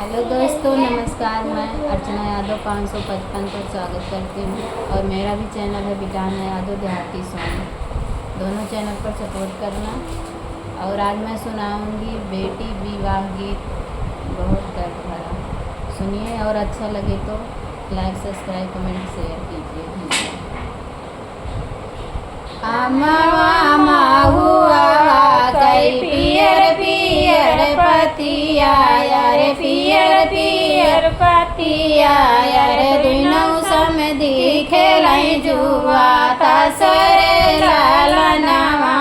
Hello दोस्तों, नमस्कार। मैं अर्चना यादव 555 पर स्वागत करती हूँ और मेरा भी चैनल है बिटाना यादव देहाती सॉन्ग। दोनों चैनल पर सपोर्ट करना। और आज मैं सुनाऊँगी बेटी विवाह गीत, बहुत दर्द भरा। सुनिए और अच्छा लगे तो लाइक, सब्सक्राइब, कमेंट, शेयर कीजिए। आमा हुआ कई पियर पियर पतिया, रे पियर पियर पतिया, रे दुनौ सम दिखे लाई जुआ तसरे लालनवा,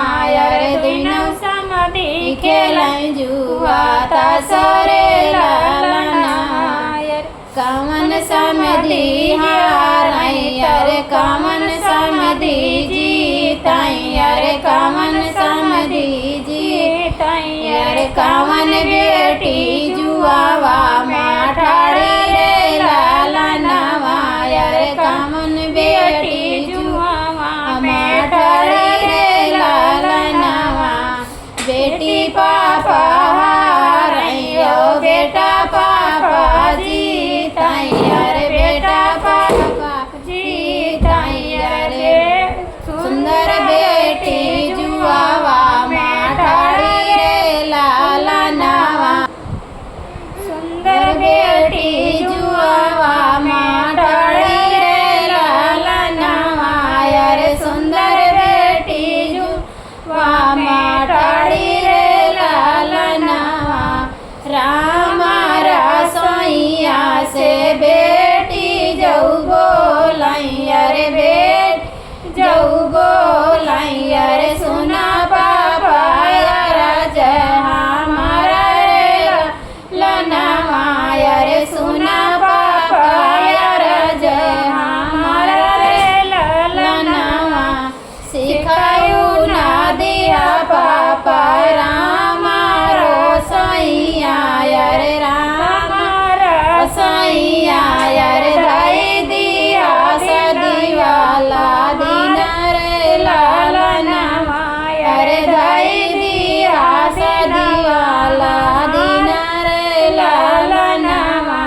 रे दुनौ सम दिखे लाई जुआ तसरे लालनवा। कमन समधि हाराई, अरे कमन समधि जीताई, अरे कमन समधि जीताई, अरे कमन बेटी जुआवा माठाड़ी रे लालनवा, अरे कमन बेटी जुआवा माठाड़ी रे लालनवा। बेटी पापा हाराई, ओ बेटा पापा जीताई, अरे बेटा पापा जीताई, अरे सुंदर बेटी जुआवा माठाड़ी रे लालनवा। सुंदर बेटी जुआवा माठाड़ी रे लालनवा, अरे सुंदर बेटी जुआवा माठाड़ी रे लालनवा। रामा रसोइया से बेटी जऊ बोलाई, अरे बेटी जऊ बोलाई, अरे सुना पापा राज हमारा लनवा, अरे सुना पापा राज हमारा लनवा। सिखायू ना दिया पापा रामा रसोइया, अरे रामा रसोइया, अरे दाई दिया सदीवाला दिन रे लालनवा, अरे दाई दिया सदीवाला दिन रे लालनवा।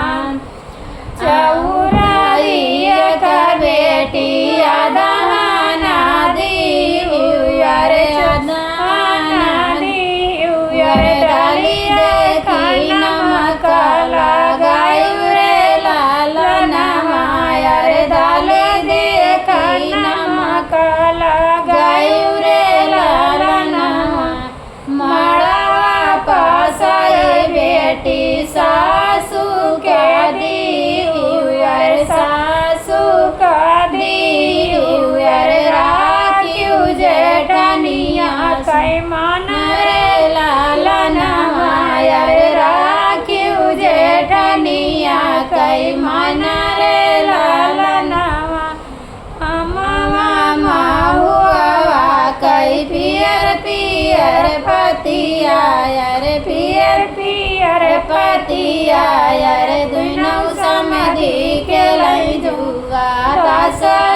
चौराई का बेटी अदहाना दी, अरे अदहाना दी, अरे डाली देखी नमक लगायू रे लालनवा, अरे डाली देखी नमक लगायू रे लालनवा। मड़वा पासाए बेटी सासू के दी, अरे सासू का दी, अरे राखियू जेठनिया कई मन रे लालनवा, अरे राखियू जेठनिया कई मन रे लालनवा। मामा हुआ कई पियर पियर पतिया, अरे पियर पियर पतिया, अरे दुनौ समधि के लाई जुआ तसरे